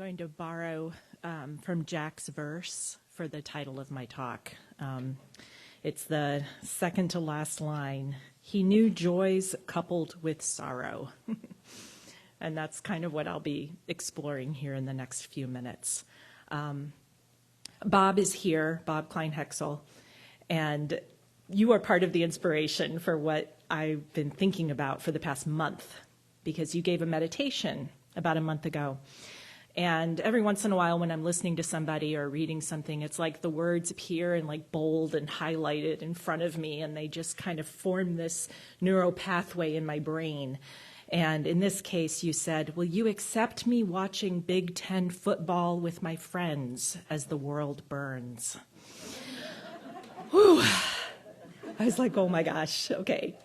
going to borrow from Jack's verse for the title of my talk. It's the second to last line. He knew joys coupled with sorrow. And that's kind of what I'll be exploring here in the next few minutes. Bob is here, Bob Klein-Hexel, and you are part of the inspiration for what I've been thinking about for the past month, because you gave a meditation about a month ago. And every once in a while when I'm listening to somebody or reading something, it's like the words appear in like bold and highlighted in front of me, and they just kind of form this neural pathway in my brain. And in this case, you said, "Will you accept me watching Big Ten football with my friends as the world burns?" Whew. I was like, oh my gosh, okay.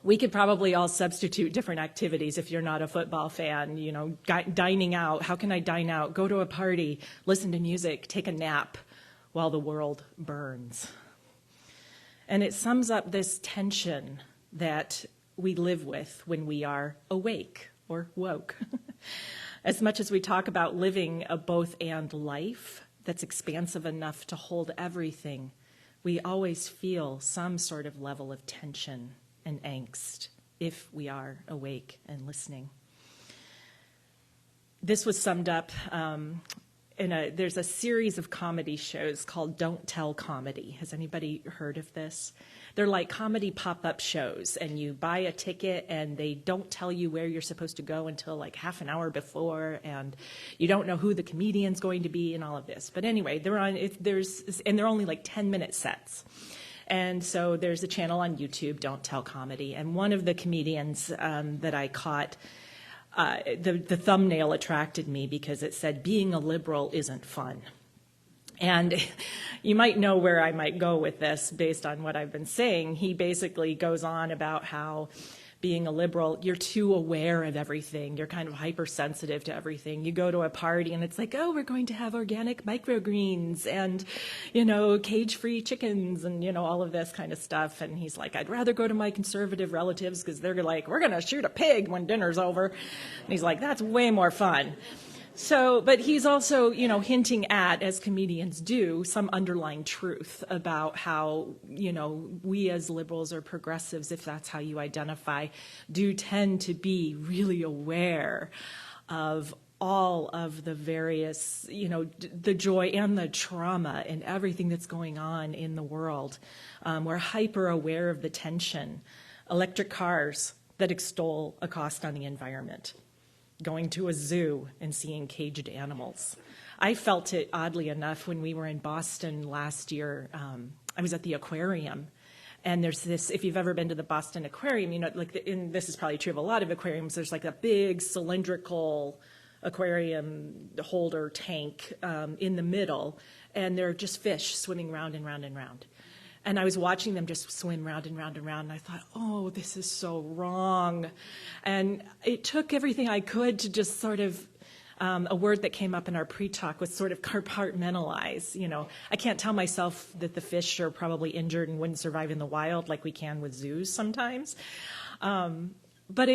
We could probably all substitute different activities if you're not a football fan. You know, dining out. How can I dine out? Go to a party, listen to music, take a nap while the world burns. And it sums up this tension that we live with when we are awake or woke. As much as we talk about living a both-and life that's expansive enough to hold everything, we always feel some sort of level of tension and angst if we are awake and listening. This was summed up there's a series of comedy shows called Don't Tell Comedy. Has anybody heard of this? They're like comedy pop-up shows, and you buy a ticket and they don't tell you where you're supposed to go until like half an hour before, and you don't know who the comedian's going to be and all of this. But anyway, they're only like 10-minute sets. And so there's a channel on YouTube, Don't Tell Comedy, and one of the comedians that I caught, the thumbnail attracted me because it said, "Being a liberal isn't fun." And you might know where I might go with this based on what I've been saying. He basically goes on about how being a liberal, you're too aware of everything. You're kind of hypersensitive to everything. You go to a party and it's like, oh, we're going to have organic microgreens and, cage-free chickens and, all of this kind of stuff. And he's like, I'd rather go to my conservative relatives because they're like, we're going to shoot a pig when dinner's over. And he's like, that's way more fun. So, but he's also, hinting at, as comedians do, some underlying truth about how, we as liberals or progressives, if that's how you identify, do tend to be really aware of all of the various, the joy and the trauma and everything that's going on in the world. We're hyper aware of the tension. Electric cars that extol a cost on the environment. Going to a zoo and seeing caged animals. I felt it, oddly enough, when we were in Boston last year. I was at the aquarium, and there's this, if you've ever been to the Boston Aquarium, this is probably true of a lot of aquariums, there's like a big cylindrical aquarium holder tank in the middle, and there are just fish swimming round and round and round. And I was watching them just swim round and round and round, and I thought, oh, this is so wrong. And it took everything I could to just sort of, a word that came up in our pre-talk was sort of compartmentalize. I can't tell myself that the fish are probably injured and wouldn't survive in the wild like we can with zoos sometimes. But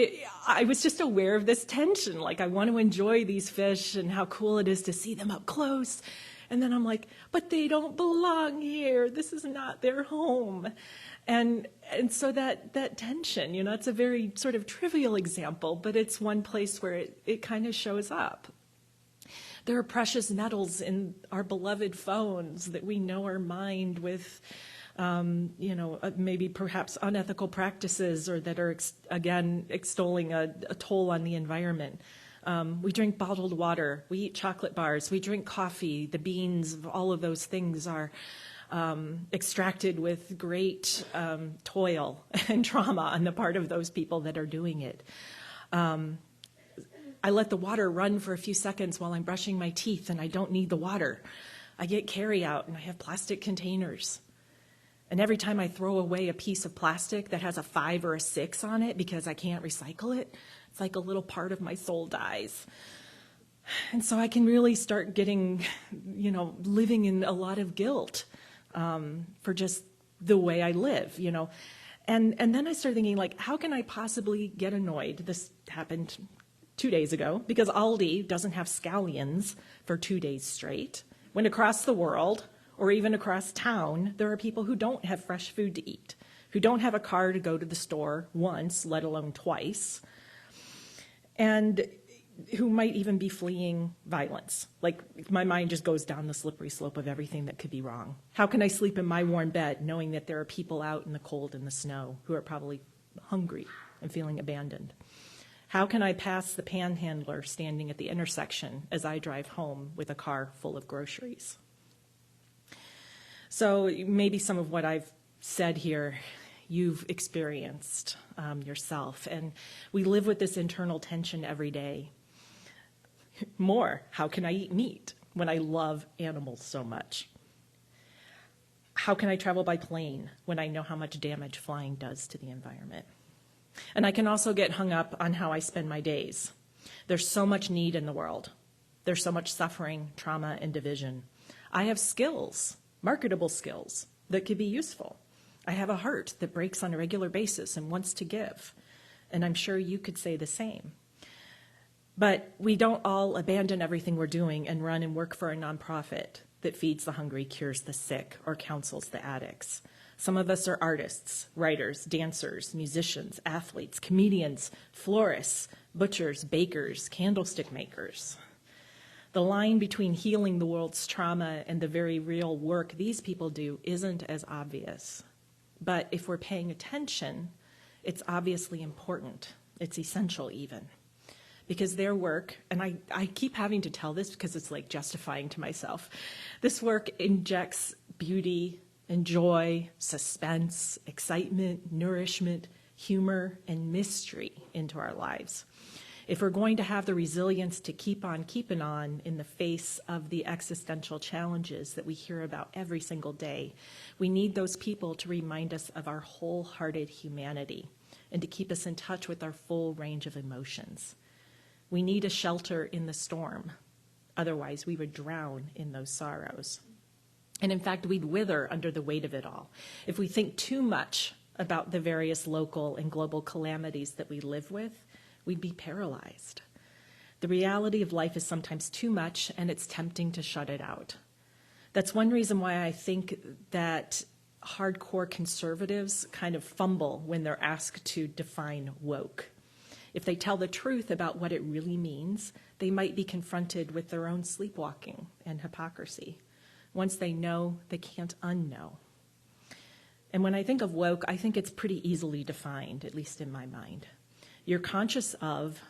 I was just aware of this tension. Like, I want to enjoy these fish and how cool it is to see them up close. And then I'm like, but they don't belong here. This is not their home. And so that tension, it's a very sort of trivial example, but it's one place where it kind of shows up. There are precious metals in our beloved phones that we know are mined with, maybe perhaps unethical practices or that are, again, extolling a toll on the environment. We drink bottled water, we eat chocolate bars, we drink coffee, the beans, all of those things are extracted with great toil and trauma on the part of those people that are doing it. I let the water run for a few seconds while I'm brushing my teeth and I don't need the water. I get carry out and I have plastic containers. And every time I throw away a piece of plastic that has a 5 or a 6 on it because I can't recycle it, it's like a little part of my soul dies. And so I can really start getting, living in a lot of guilt for just the way I live, And then I started thinking, like, how can I possibly get annoyed? This happened 2 days ago because Aldi doesn't have scallions for 2 days straight, when across the world, or even across town, there are people who don't have fresh food to eat, who don't have a car to go to the store once, let alone twice, and who might even be fleeing violence. Like, my mind just goes down the slippery slope of everything that could be wrong. How can I sleep in my warm bed knowing that there are people out in the cold and the snow who are probably hungry and feeling abandoned? How can I pass the panhandler standing at the intersection as I drive home with a car full of groceries? So maybe some of what I've said here you've experienced yourself. And we live with this internal tension every day. More, how can I eat meat when I love animals so much? How can I travel by plane when I know how much damage flying does to the environment? And I can also get hung up on how I spend my days. There's so much need in the world. There's so much suffering, trauma, and division. I have skills, marketable skills, that could be useful. I have a heart that breaks on a regular basis and wants to give. And I'm sure you could say the same. But we don't all abandon everything we're doing and run and work for a nonprofit that feeds the hungry, cures the sick, or counsels the addicts. Some of us are artists, writers, dancers, musicians, athletes, comedians, florists, butchers, bakers, candlestick makers. The line between healing the world's trauma and the very real work these people do isn't as obvious. But if we're paying attention, it's obviously important. It's essential even. Because their work, and I keep having to tell this because it's like justifying to myself, this work injects beauty and joy, suspense, excitement, nourishment, humor, and mystery into our lives. If we're going to have the resilience to keep on keeping on in the face of the existential challenges that we hear about every single day, we need those people to remind us of our wholehearted humanity and to keep us in touch with our full range of emotions. We need a shelter in the storm. Otherwise, we would drown in those sorrows. And in fact, we'd wither under the weight of it all. If we think too much about the various local and global calamities that we live with, we'd be paralyzed. The reality of life is sometimes too much, and it's tempting to shut it out. That's one reason why I think that hardcore conservatives kind of fumble when they're asked to define woke. If they tell the truth about what it really means, they might be confronted with their own sleepwalking and hypocrisy. Once they know, they can't unknow. And when I think of woke, I think it's pretty easily defined, at least in my mind. You're conscious of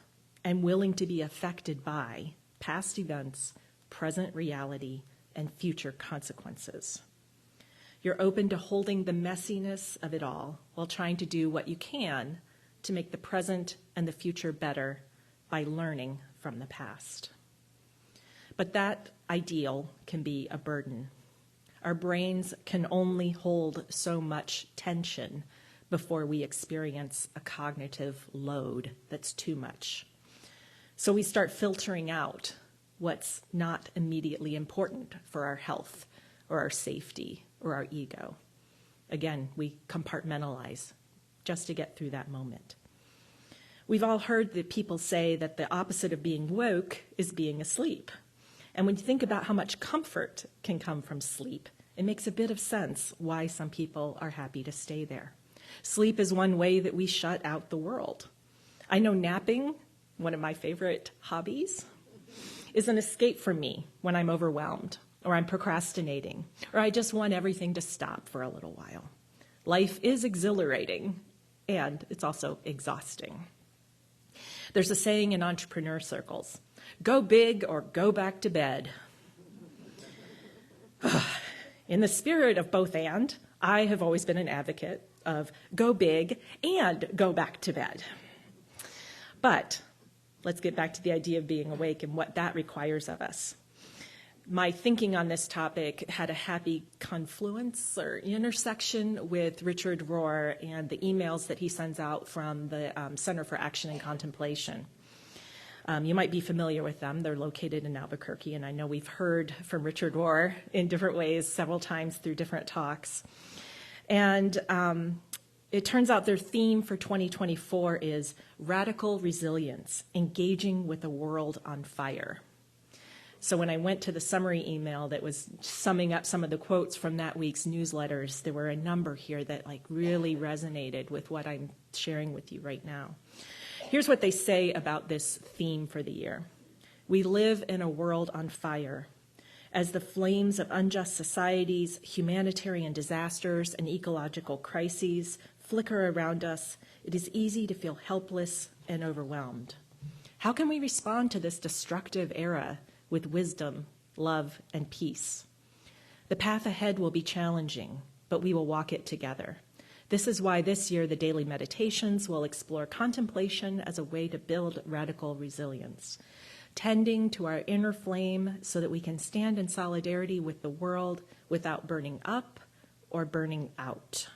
and willing to be affected by past events, present reality, and future consequences. You're open to holding the messiness of it all while trying to do what you can to make the present and the future better by learning from the past. But that ideal can be a burden. Our brains can only hold so much tension before we experience a cognitive load that's too much. So we start filtering out what's not immediately important for our health or our safety or our ego. Again, we compartmentalize just to get through that moment. We've all heard that people say that the opposite of being woke is being asleep. And when you think about how much comfort can come from sleep, it makes a bit of sense why some people are happy to stay there. Sleep is one way that we shut out the world. I know napping, one of my favorite hobbies, is an escape for me when I'm overwhelmed, or I'm procrastinating, or I just want everything to stop for a little while. Life is exhilarating, and it's also exhausting. There's a saying in entrepreneur circles, go big or go back to bed. In the spirit of both and, I have always been an advocate of go big and go back to bed. But let's get back to the idea of being awake and what that requires of us. My thinking on this topic had a happy confluence or intersection with Richard Rohr and the emails that he sends out from the Center for Action and Contemplation. You might be familiar with them. They're located in Albuquerque, and I know we've heard from Richard Rohr in different ways several times through different talks. And It turns out their theme for 2024 is radical resilience, engaging with a world on fire. So when I went to the summary email that was summing up some of the quotes from that week's newsletters, there were a number here that really resonated with what I'm sharing with you right now. Here's what they say about this theme for the year. We live in a world on fire. As the flames of unjust societies, humanitarian disasters, and ecological crises flicker around us, it is easy to feel helpless and overwhelmed. How can we respond to this destructive era with wisdom, love, and peace? The path ahead will be challenging, but we will walk it together. This is why this year the daily meditations will explore contemplation as a way to build radical resilience, tending to our inner flame so that we can stand in solidarity with the world without burning up or burning out.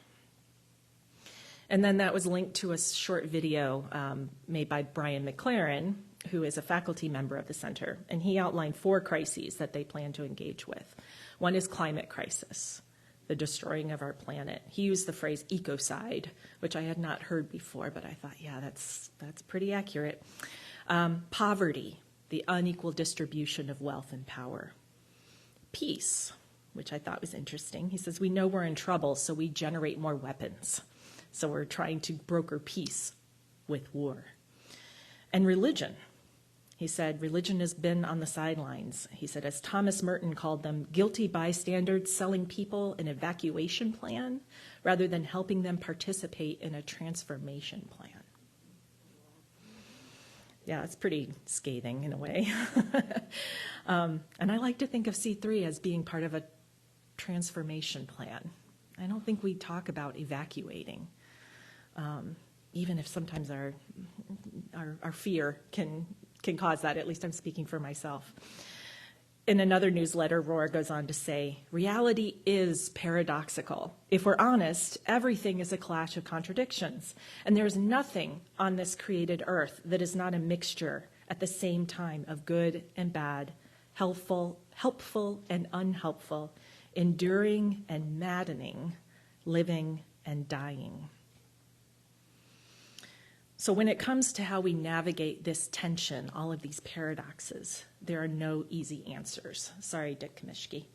And then that was linked to a short video made by Brian McLaren, who is a faculty member of the center, and he outlined 4 crises that they plan to engage with. One is climate crisis, the destroying of our planet. He used the phrase ecocide, which I had not heard before, but I thought, yeah, that's pretty accurate. Poverty, the unequal distribution of wealth and power. Peace, which I thought was interesting. He says, we know we're in trouble, so we generate more weapons. So we're trying to broker peace with war. And religion. He said, religion has been on the sidelines. He said, as Thomas Merton called them, guilty bystanders selling people an evacuation plan rather than helping them participate in a transformation plan. Yeah, it's pretty scathing in a way. And I like to think of C3 as being part of a transformation plan. I don't think we talk about evacuating, even if sometimes our fear can cause that. At least I'm speaking for myself. In another newsletter, Rohr goes on to say, reality is paradoxical. If we're honest, everything is a clash of contradictions, and there's nothing on this created earth that is not a mixture at the same time of good and bad, helpful and unhelpful, enduring and maddening, living and dying. So when it comes to how we navigate this tension, all of these paradoxes, there are no easy answers. Sorry, Dick Kamishke.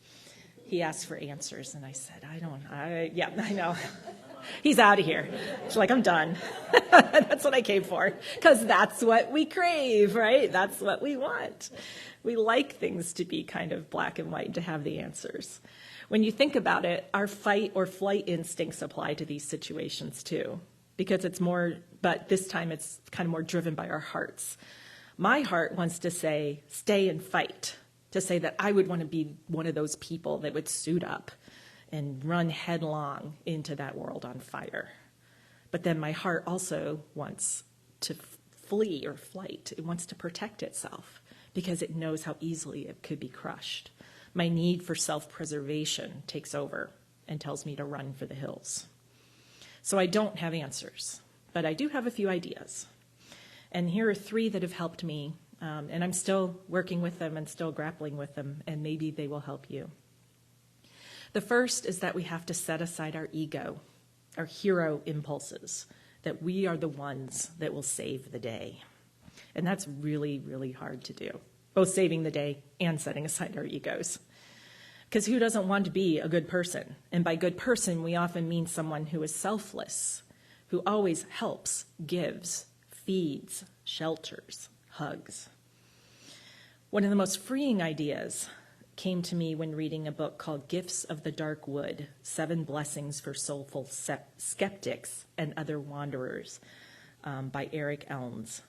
He asked for answers, and I said, I know. He's out of here. It's like, I'm done. That's what I came for, because that's what we crave, right? That's what we want. We like things to be kind of black and white, to have the answers. When you think about it, our fight or flight instincts apply to these situations too, because it's more, but this time it's kind of more driven by our hearts. My heart wants to say, stay and fight, to say that I would want to be one of those people that would suit up and run headlong into that world on fire. But then my heart also wants to flee or flight. It wants to protect itself because it knows how easily it could be crushed. My need for self-preservation takes over and tells me to run for the hills. So I don't have answers, but I do have a few ideas. And here are 3 that have helped me, and I'm still working with them and still grappling with them, and maybe they will help you. The first is that we have to set aside our ego, our hero impulses, that we are the ones that will save the day. And that's really, really hard to do, both saving the day and setting aside our egos. Because who doesn't want to be a good person? And by good person, we often mean someone who is selfless, who always helps, gives, feeds, shelters, hugs. One of the most freeing ideas came to me when reading a book called Gifts of the Dark Wood, 7 Blessings for Soulful Skeptics and Other Wanderers by Eric Elms.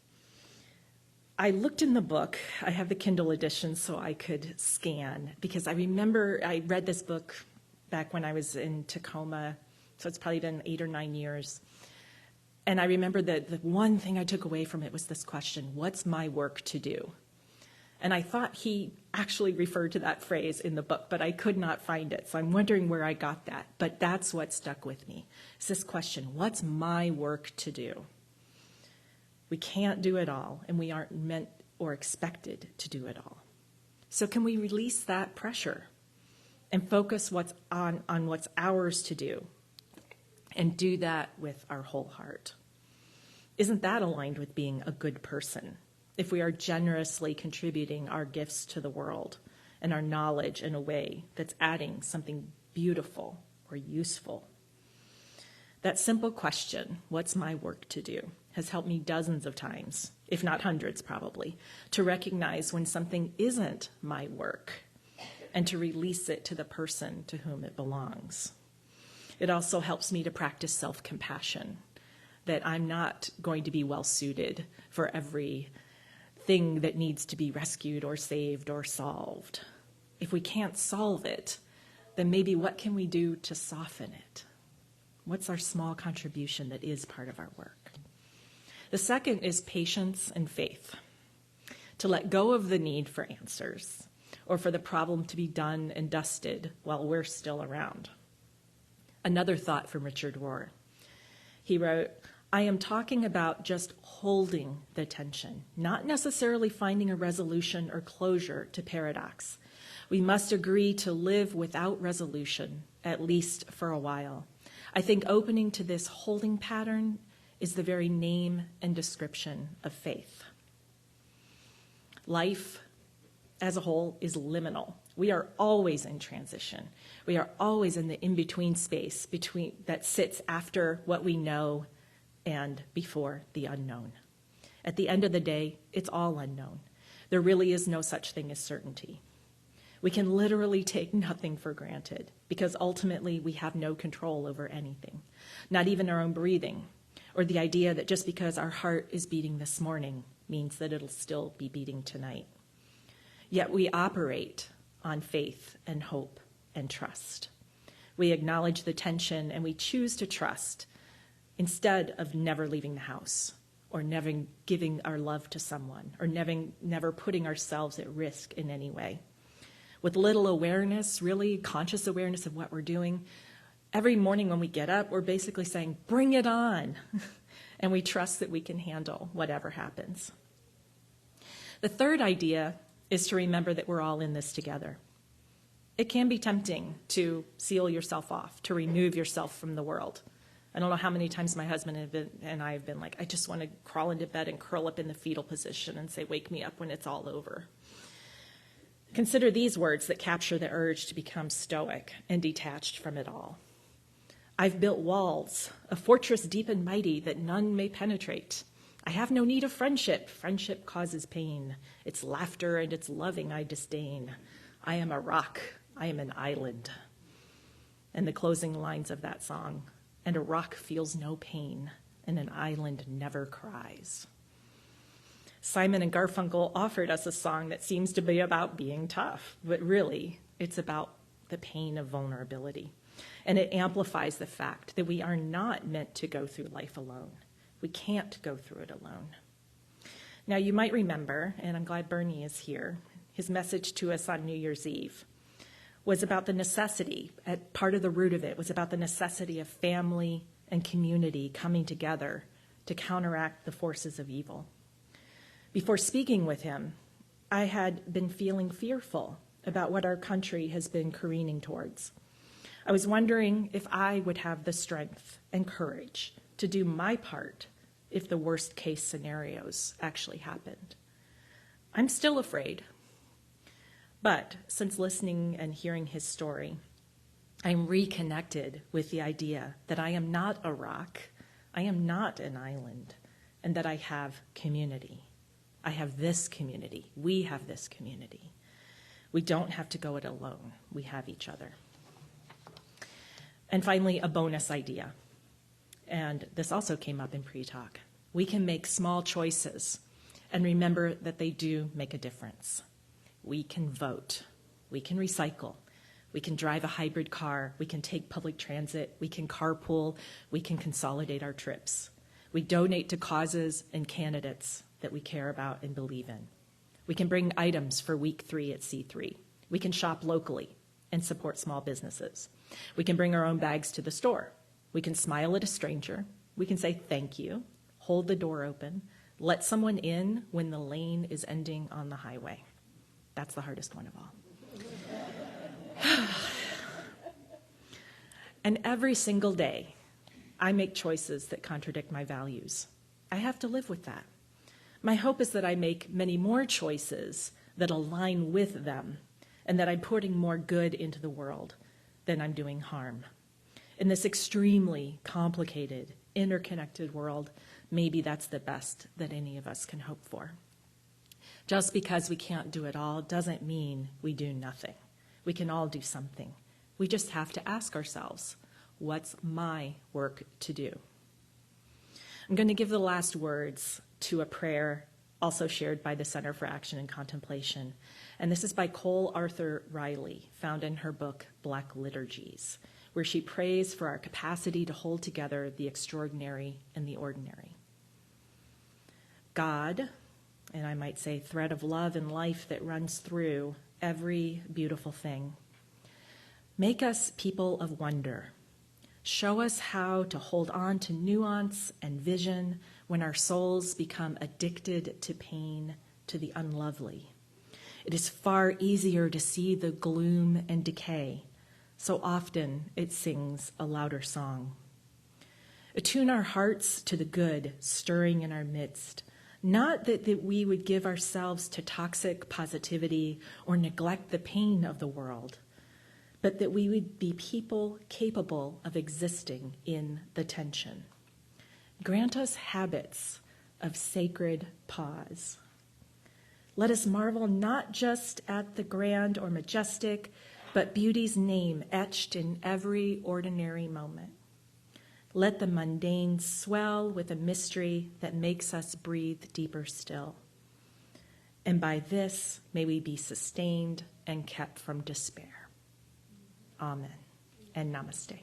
I looked in the book. I have the Kindle edition so I could scan, because I remember I read this book back when I was in Tacoma, so it's probably been 8 or 9 years. And I remember that the one thing I took away from it was this question, what's my work to do? And I thought he actually referred to that phrase in the book, but I could not find it. So I'm wondering where I got that. But that's what stuck with me. It's this question, what's my work to do? We can't do it all, and we aren't meant or expected to do it all. So can we release that pressure and focus on what's ours to do? and do that with our whole heart. Isn't that aligned with being a good person? If we are generously contributing our gifts to the world and our knowledge in a way that's adding something beautiful or useful. That simple question, what's my work to do, has helped me dozens of times, if not hundreds probably, to recognize when something isn't my work and to release it to the person to whom it belongs. It also helps me to practice self-compassion, that I'm not going to be well-suited for every thing that needs to be rescued or saved or solved. If we can't solve it, then maybe what can we do to soften it? What's our small contribution that is part of our work? The second is patience and faith. To let go of the need for answers or for the problem to be done and dusted while we're still around. Another thought from Richard Rohr. He wrote, I am talking about just holding the tension, not necessarily finding a resolution or closure to paradox. We must agree to live without resolution, at least for a while. I think opening to this holding pattern is the very name and description of faith. Life as a whole is liminal. We are always in transition. We are always in the in-between space that sits after what we know and before the unknown. At the end of the day, it's all unknown. There really is no such thing as certainty. We can literally take nothing for granted because ultimately we have no control over anything, not even our own breathing, or the idea that just because our heart is beating this morning means that it'll still be beating tonight. Yet we operate on faith and hope and trust. We acknowledge the tension and we choose to trust instead of never leaving the house or never giving our love to someone or never putting ourselves at risk in any way. With little awareness, really conscious awareness of what we're doing, every morning when we get up, we're basically saying, bring it on. And we trust that we can handle whatever happens. The third idea is to remember that we're all in this together. It can be tempting to seal yourself off, to remove yourself from the world. I don't know how many times my husband and I have been like, I just want to crawl into bed and curl up in the fetal position and say, wake me up when it's all over. Consider these words that capture the urge to become stoic and detached from it all. I've built walls, a fortress deep and mighty that none may penetrate. I have no need of friendship. Friendship causes pain. It's laughter and it's loving I disdain. I am a rock. I am an island. And the closing lines of that song, and a rock feels no pain, and an island never cries. Simon and Garfunkel offered us a song that seems to be about being tough, but really, it's about the pain of vulnerability. And it amplifies the fact that we are not meant to go through life alone. We can't go through it alone. Now, you might remember, and I'm glad Bernie is here, his message to us on New Year's Eve was about the necessity, part of the root of it was about the necessity of family and community coming together to counteract the forces of evil. Before speaking with him, I had been feeling fearful about what our country has been careening towards. I was wondering if I would have the strength and courage to do my part if the worst case scenarios actually happened. I'm still afraid. But since listening and hearing his story, I'm reconnected with the idea that I am not a rock, I am not an island, and that I have community. I have this community. We have this community. We don't have to go it alone. We have each other. And finally, a bonus idea. And this also came up in pre-talk. We can make small choices and remember that they do make a difference. We can vote. We can recycle. We can drive a hybrid car. We can take public transit. We can carpool. We can consolidate our trips. We donate to causes and candidates that we care about and believe in. We can bring items for week 3 at C3. We can shop locally and support small businesses. We can bring our own bags to the store. We can smile at a stranger. We can say thank you, hold the door open, let someone in when the lane is ending on the highway. That's the hardest one of all. And every single day, I make choices that contradict my values. I have to live with that. My hope is that I make many more choices that align with them and that I'm putting more good into the world than I'm doing harm. In this extremely complicated, interconnected world, maybe that's the best that any of us can hope for. Just because we can't do it all doesn't mean we do nothing. We can all do something. We just have to ask ourselves, what's my work to do? I'm going to give the last words to a prayer also shared by the Center for Action and Contemplation. And this is by Cole Arthur Riley, found in her book, Black Liturgies, where she prays for our capacity to hold together the extraordinary and the ordinary. God, and I might say thread of love and life that runs through every beautiful thing, make us people of wonder. Show us how to hold on to nuance and vision when our souls become addicted to pain, to the unlovely. It is far easier to see the gloom and decay. So often it sings a louder song. Attune our hearts to the good stirring in our midst. Not that we would give ourselves to toxic positivity or neglect the pain of the world, but that we would be people capable of existing in the tension. Grant us habits of sacred pause. Let us marvel not just at the grand or majestic, but beauty's name etched in every ordinary moment. Let the mundane swell with a mystery that makes us breathe deeper still. And by this, may we be sustained and kept from despair. Amen and namaste.